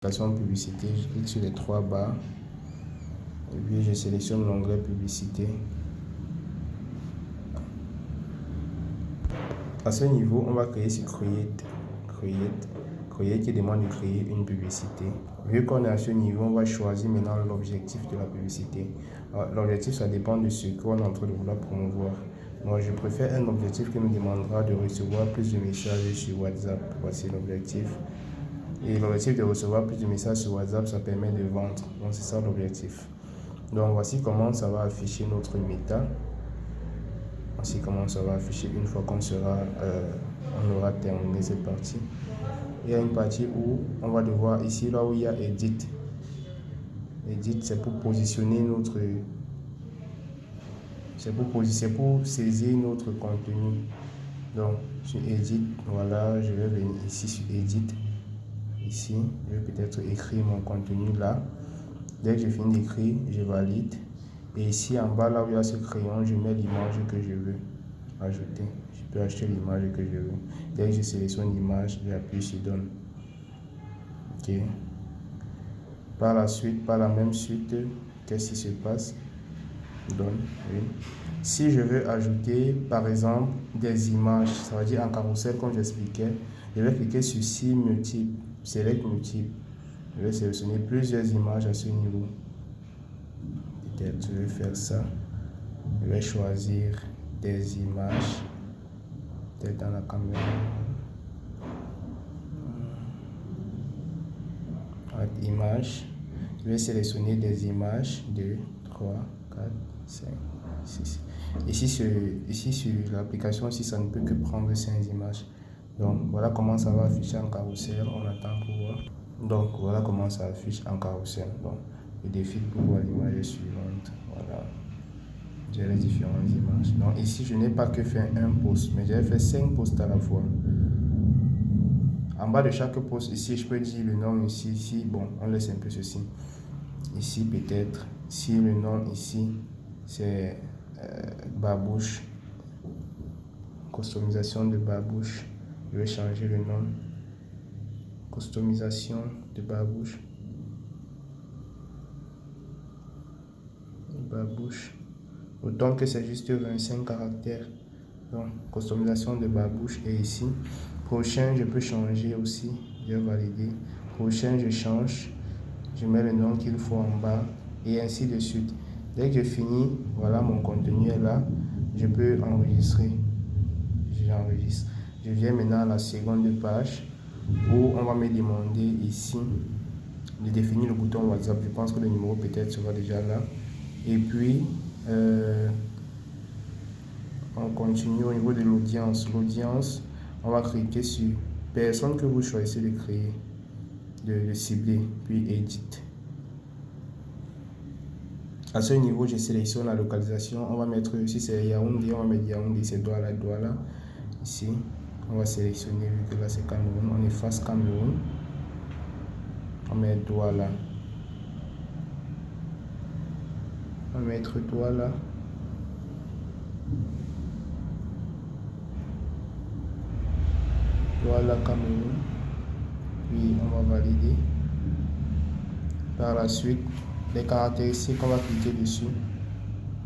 Publicité, je clique sur les trois barres et puis je sélectionne l'onglet publicité. À ce niveau, on va créer sur Create qui demande de créer une publicité. Vu qu'on est à ce niveau, on va choisir maintenant l'objectif de la publicité. L'objectif, ça dépend de ce qu'on est en train de vouloir promouvoir. Moi, je préfère un objectif qui nous demandera de recevoir plus de messages sur WhatsApp. Voici l'objectif. Et l'objectif de recevoir plus de messages sur WhatsApp, ça permet de vendre. Donc, c'est ça l'objectif. Donc, voici comment ça va afficher notre méta. Voici comment ça va afficher une fois qu'on on aura terminé cette partie. Il y a une partie où on va devoir, ici, là où il y a Edit. Edit, c'est pour positionner notre... C'est pour saisir notre contenu. Donc, sur Edit, voilà, je vais venir ici sur Edit. Ici, je vais peut-être écrire mon contenu là. Dès que je finis d'écrire, je valide. Et ici en bas, là où il y a ce crayon, je mets l'image que je veux ajouter. Je peux acheter l'image que je veux. Dès que je sélectionne l'image, j'appuie sur Donne. Ok. Par la même suite, qu'est-ce qui se passe? Donne, oui. Si je veux ajouter, par exemple, des images, ça veut dire en carrousel, comme j'expliquais, je vais cliquer sur Si multiple, Select multiple. Je vais sélectionner plusieurs images à ce niveau. Peut-être je vais faire ça. Je vais choisir des images. Peut-être dans la caméra. Images. Je vais sélectionner des images. 2, 3, 4, 5, 6. Ici sur l'application, si ça ne peut que prendre 5 images. Donc voilà comment ça va afficher en carrousel. On attend pour voir. Donc voilà comment ça affiche en carrousel. Donc je défile pour voir l'image suivante. Voilà. J'ai les différentes images. Donc ici je n'ai pas que fait un post, mais j'ai fait 5 posts à la fois. En bas de chaque post ici, je peux dire le nom ici, bon, on laisse un peu ceci. Ici peut-être, si le nom ici c'est Babouche, customisation de Babouche, je vais changer le nom. Customisation de Babouche. Autant que c'est juste 25 caractères. Donc, customisation de Babouche. Et ici, prochain, je peux changer aussi. Je vais valider. Prochain, je change. Je mets le nom qu'il faut en bas. Et ainsi de suite. Dès que je finis, voilà, mon contenu est là. Je peux enregistrer. J'enregistre. Je viens maintenant à la seconde page où on va me demander ici de définir le bouton WhatsApp. Je pense que le numéro peut-être sera déjà là. Et puis, on continue au niveau de l'audience. L'audience, on va cliquer sur personne que vous choisissez de créer, de cibler, puis Edit. À ce niveau, je sélectionne la localisation. On va mettre, si c'est Yaoundé, on va mettre Yaoundé, c'est Douala, Douala. Ici, on va sélectionner, vu que là c'est Cameroun, on efface Cameroun. On met Douala. On va mettre Douala. Douala, Cameroun. Puis on va valider. Par la suite, les caractéristiques, on va cliquer dessus.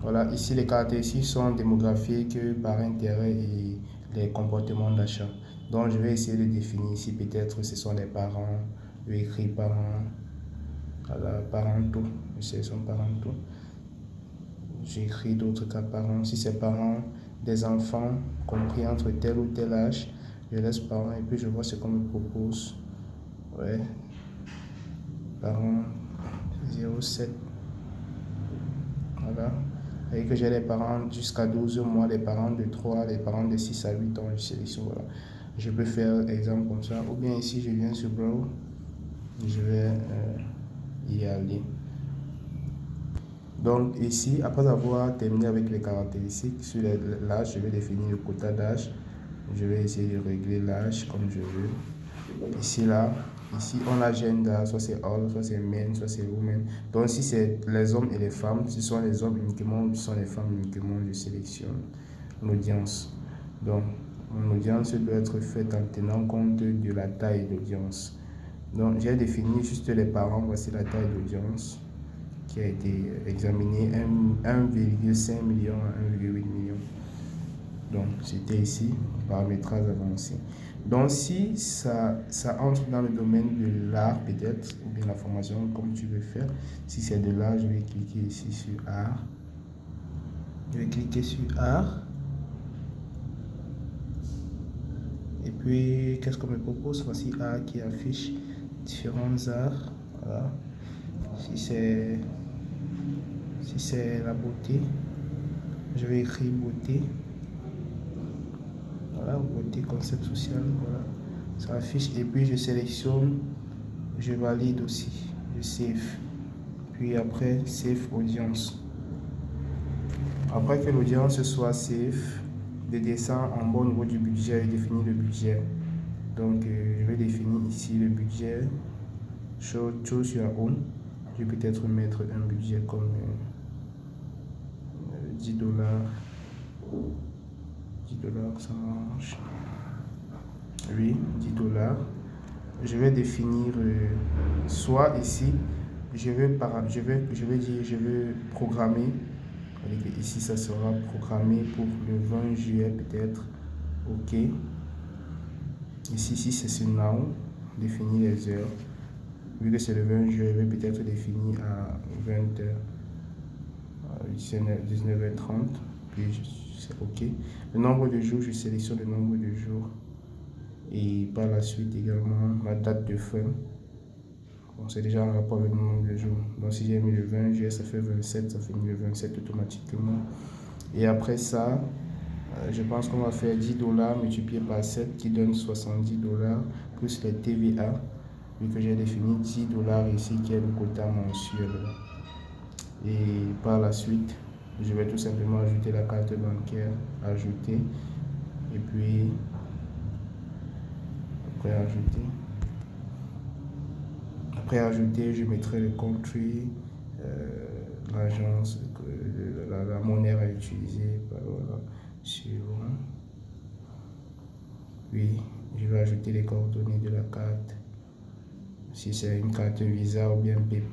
Voilà, ici les caractéristiques sont démographiques, par intérêt et les comportements d'achat. Donc je vais essayer de définir ici, peut-être ce sont les parents. Je vais écrire parents. Voilà, parentaux. Je sélectionne parentaux. J'écris d'autres cas parents. Si c'est parents des enfants compris entre tel ou tel âge, je laisse parents et puis je vois ce qu'on me propose. Ouais. Parents 07. Voilà. Et que j'ai les parents jusqu'à 12 mois, les parents de 3, les parents de 6 à 8 ans, je sélectionne. Voilà. Je peux faire exemple comme ça. Ou bien ici, je viens sur Brawl. Je vais y aller. Donc ici, après avoir terminé avec les caractéristiques, sur l'âge, je vais définir le quota d'âge. Je vais essayer de régler l'âge comme je veux. Ici, là, ici, on a gender, soit c'est all, soit c'est men, soit c'est women. Donc si c'est les hommes et les femmes, si ce sont les hommes uniquement, ou si ce sont les femmes uniquement, je sélectionne l'audience. Donc, mon audience doit être faite en tenant compte de la taille d'audience. Donc j'ai défini juste les parents. Voici la taille d'audience qui a été examinée, 1,5 million à 1,8 million. Donc c'était ici, paramétrage avancé. Donc si ça entre dans le domaine de l'art peut-être, ou bien la formation comme tu veux faire, si c'est de l'art, je vais cliquer ici sur art. Je vais cliquer sur art. Et puis qu'est-ce qu'on me propose? Voici art qui affiche différents arts. Voilà. Si c'est la beauté, je vais écrire beauté. Voilà, beauté, concept social, voilà, ça affiche. Et puis je sélectionne, je valide aussi, je save. Puis après, save audience. Après que l'audience soit save, je descends en bas au niveau du budget et définir le budget. Donc je vais définir ici le budget. Choose your own. Je vais peut-être mettre un budget comme $10. $10, ça marche. Oui, $10. Je vais définir soit ici, je vais dire, je veux programmer. Ici, ça sera programmé pour le 20 juillet peut-être. OK. Ici, si c'est sur now, définir les heures. Vu que c'est le 20 juillet, je vais peut-être définir à 20h, 19h30. Puis c'est OK. Le nombre de jours, je sélectionne le nombre de jours. Et par la suite également la date de fin. Bon, c'est déjà en rapport avec le nombre de jours. Donc si j'ai mis le 20 juillet, ça fait 27, ça finit le 27 automatiquement. Et après ça, je pense qu'on va faire $10 multiplié par 7 qui donne $70 plus les TVA, vu que j'ai défini $10 ici qui est le quota mensuel. Et par la suite, je vais tout simplement ajouter la carte bancaire, ajouter, et puis après ajouter, je mettrai le country, l'agence, la monnaie à utiliser, voilà, suivant. Puis je vais ajouter les coordonnées de la carte, si c'est une carte Visa ou bien PayPal.